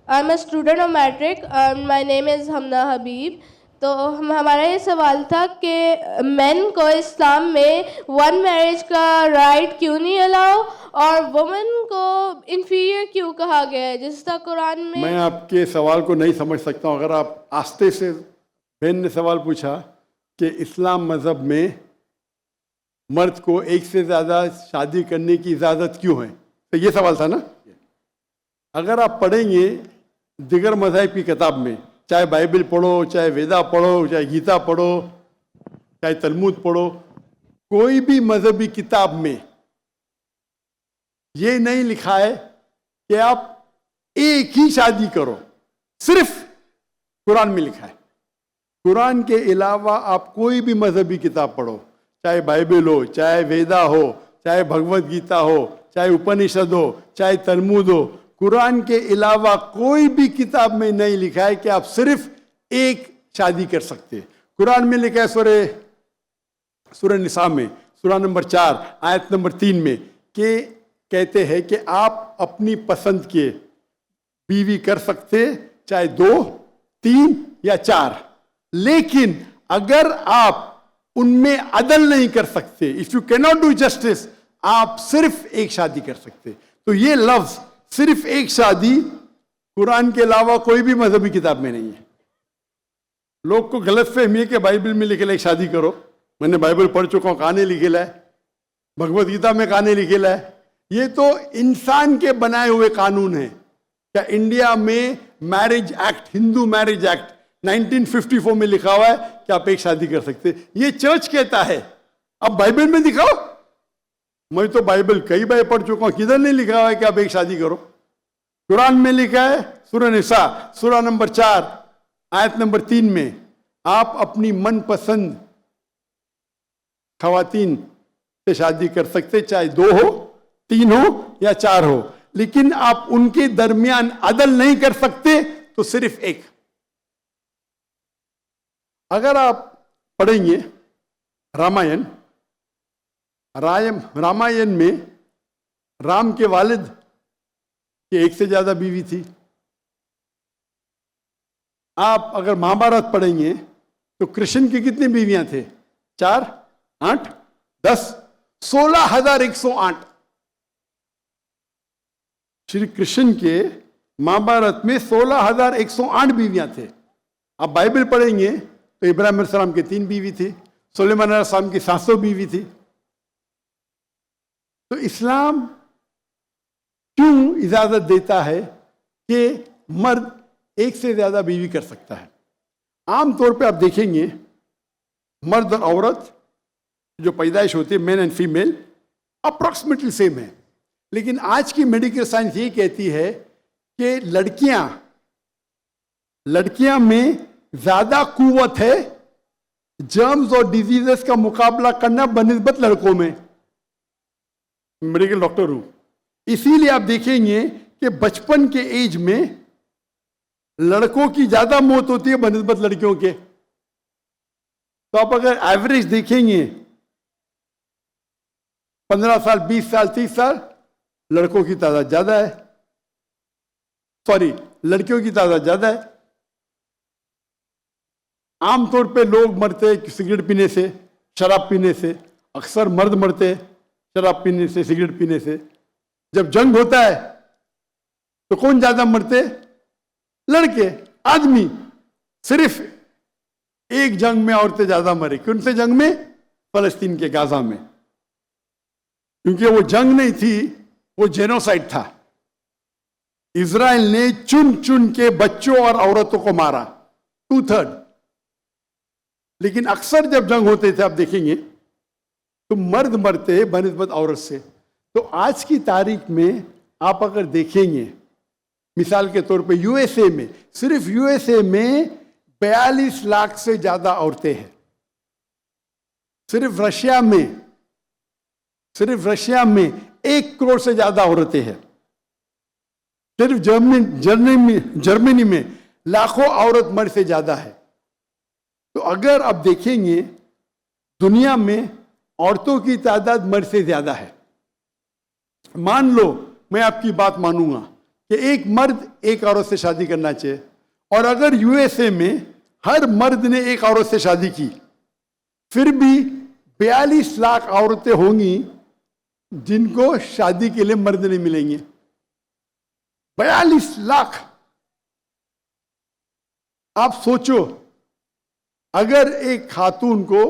I'm a student of matric and my name is Hamna Habib. तो हमारा ये सवाल था कि मेन को इस्लाम में वन मैरिज का राइट क्यों नहीं अलाउ और वुमेन को इंफीरियर क्यों कहा गया है, जिस तरह कुरान में। मैं आपके सवाल को नहीं समझ सकता हूँ। अगर आप आस्ते से, बहन ने सवाल पूछा कि इस्लाम मज़हब में मर्द को एक से ज़्यादा शादी करने की इजाज़त क्यों है, तो ये सवाल था ना। अगर आप पढ़ेंगे दिगर मज़हब की किताब में, चाहे बाइबल पढ़ो, चाहे वेदा पढ़ो, चाहे गीता पढ़ो, चाहे तलमुद पढ़ो, कोई भी मजहबी किताब में ये नहीं लिखा है कि आप एक ही शादी करो। सिर्फ कुरान में लिखा है। कुरान के अलावा आप कोई भी मजहबी किताब पढ़ो, चाहे बाइबल हो, चाहे वेदा हो, चाहे भगवत गीता हो, चाहे उपनिषद हो, चाहे तलमुद हो, कुरान के अलावा कोई भी किताब में नहीं लिखा है कि आप सिर्फ एक शादी कर सकते हैं। कुरान में लिखा है सूरह निसा में, सूरह नंबर 4 आयत नंबर 3 में, कि कहते हैं कि आप अपनी पसंद के बीवी कर सकते, चाहे 2, 3 या 4, लेकिन अगर आप उनमें अदल नहीं कर सकते, if you can not do justice, आप सिर्फ एक शादी कर सकते। तो ये लफ्ज सिर्फ एक शादी कुरान के अलावा कोई भी मजहबी किताब में नहीं है। लोग को गलत फहमी है कि बाइबल में लिखेला एक शादी करो। मैंने बाइबल पढ़ चुका हूं, कहानी लिखेला है, भगवत गीता में कहानी लिखेला है। ये तो इंसान के बनाए हुए कानून है। क्या इंडिया में marriage act, Hindu marriage act 1954 में लिखा हुआ है कि आप एक शादी कर सकते, ये चर्च कहता है। अब बाइबल में दिखाओ। मैं तो बाइबल कई बार पढ़ चुका हूं, किधर नहीं लिखा हुआ है कि आप एक शादी करो। कुरान में लिखा है सूरह निसा सूरह नंबर 4 आयत नंबर 3 में, आप अपनी मनपसंद खवातीन से शादी कर सकते, चाहे 2 हो, 3 हो या 4 हो, लेकिन आप उनके दरमियान अदल नहीं कर सकते, तो सिर्फ एक। अगर आप पढ़ेंगे रामायण में राम के वालिद की एक से ज्यादा बीवी थी। आप अगर महाभारत पढ़ेंगे तो कृष्ण की कितनी बीवियां थे? 4, 8, 10, 16,108। श्री कृष्ण के महाभारत में 16,108 बीवियां थे। आप बाइबल पढ़ेंगे तो इब्राहिम अलैहिस्सलाम की 3 बीवी थी, सुलेमान अलैहिस्सलाम की 700 बीवी थी। तो इस्लाम क्यों इजाजत देता है कि मर्द एक से ज्यादा बीवी कर सकता है? आमतौर पे आप देखेंगे मर्द और औरत जो पैदाइश होती है, main and female, approximately same है। लेकिन आज की मेडिकल साइंस ये कहती है कि लड़कियां में ज्यादा कुव्वत है जर्म्स और डिजीजेस का मुकाबला करना बनिस्बत लड़कों में। मेडिकल डॉक्टर हूं, इसीलिए आप देखेंगे कि बचपन के एज में लड़कों की ज्यादा मौत होती है बनिस्बत लड़कियों के। तो आप अगर एवरेज देखेंगे 15 साल, 20 साल, 30 साल, लड़कों की तादाद ज्यादा है, लड़कियों की तादाद ज्यादा है। आमतौर पे लोग मरते सिगरेट पीने से, शराब पीने से। अक्सर मर्द मरते शराब पीने से, सिगरेट पीने से। जब जंग होता है तो कौन ज्यादा मरते? लड़के, आदमी। सिर्फ एक जंग में औरतें ज्यादा मरी। कौन से जंग में? फलस्तीन के गाजा में। क्योंकि वो जंग नहीं थी, वो जेनोसाइड था। इजराइल ने चुन चुन के बच्चों और औरतों को मारा, 2/3। लेकिन अक्सर जब जंग होते थे आप देखेंगे तो मर्द मरते बनिस्बत औरत से। तो आज की तारीख में आप अगर देखेंगे, मिसाल के तौर पे यूएसए में, सिर्फ यूएसए में 42 लाख से ज्यादा औरतें हैं। सिर्फ रशिया में 1 करोड़ से ज्यादा औरतें हैं। सिर्फ जर्मनी में लाखों औरत मर्द से ज्यादा है। तो अगर आप देखेंगे दुनिया में औरतों की तादाद मर्द से ज्यादा है। मान लो, मैं आपकी बात मानूंगा कि एक मर्द एक औरत से शादी करना चाहिए, और अगर यूएसए में हर मर्द ने एक औरत से शादी की, फिर भी 42 लाख औरतें होंगी जिनको शादी के लिए मर्द नहीं मिलेंगे। 42 लाख। आप सोचो, अगर एक खातून को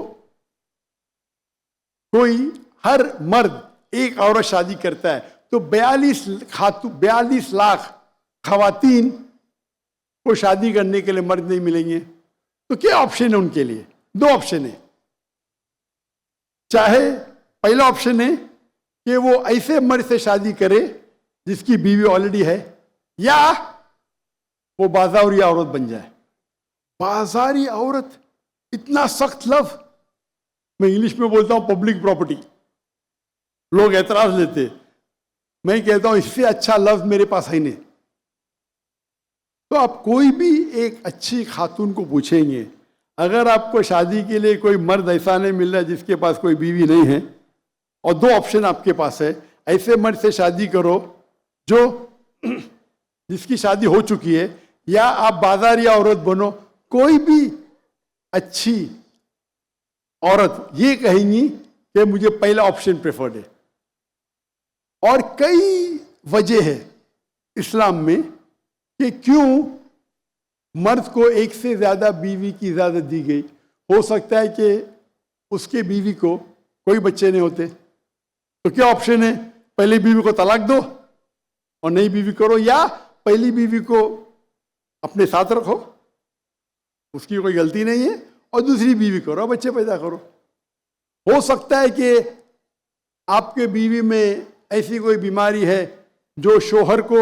कोई हर मर्द एक औरत शादी करता है तो 42 लाख खवातीन को शादी करने के लिए मर्द नहीं मिलेंगे। तो क्या ऑप्शन है उनके लिए? 2 ऑप्शन है। चाहे पहला ऑप्शन है कि वो ऐसे मर्द से शादी करे जिसकी बीवी ऑलरेडी है, या वो बाजारी औरत बन जाए। बाजारी औरत, इतना सख्त लफ्ज, मैं इंग्लिश में बोलता हूं पब्लिक प्रॉपर्टी, लोग एतराज लेते, मैं कहता हूं इससे अच्छा लफ्ज मेरे पास है नहीं। तो आप कोई भी एक अच्छी खातून को पूछेंगे, अगर आपको शादी के लिए कोई मर्द ऐसा नहीं मिल रहा जिसके पास कोई बीवी नहीं है, और 2 ऑप्शन आपके पास है, ऐसे मर्द से शादी करो जो जिसकी शादी हो चुकी है, या आप बाजारी औरत बनो, कोई भी अच्छी औरत ये कहेंगी कि मुझे पहला ऑप्शन प्रेफर्ड है। और कई वजह है इस्लाम में कि क्यों मर्द को एक से ज्यादा बीवी की इजाजत दी गई। हो सकता है कि उसके बीवी को कोई बच्चे नहीं होते, तो क्या ऑप्शन है? पहली बीवी को तलाक दो और नई बीवी करो, या पहली बीवी को अपने साथ रखो, उसकी कोई गलती नहीं है, और दूसरी बीवी करो, बच्चे पैदा करो। हो सकता है कि आपके बीवी में ऐसी कोई बीमारी है जो शोहर को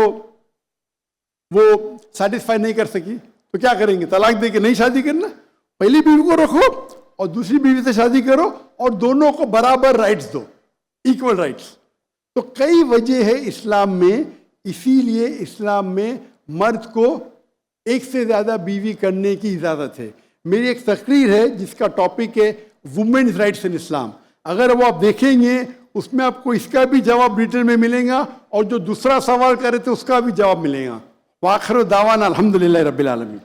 वो सेटिस्फाई नहीं कर सकी, तो क्या करेंगे? तलाक दे के नहीं शादी करना, पहली बीवी को रखो और दूसरी बीवी से शादी करो, और दोनों को बराबर राइट्स दो, इक्वल राइट्स। तो कई वजह है इस्लाम में, इसीलिए इस्लाम में मर्द को एक से ज्यादा बीवी करने की इजाजत है। मेरी एक तकरीर है जिसका टॉपिक है वुमेन्स राइट्स इन इस्लाम। अगर वो आप देखेंगे उसमें आपको इसका भी जवाब डिटेल में मिलेगा, और जो दूसरा सवाल करे थे उसका भी जवाब मिलेगा। वाखिर दावाना अल्हम्दुलिल्लाह रब्बिल आलमीन।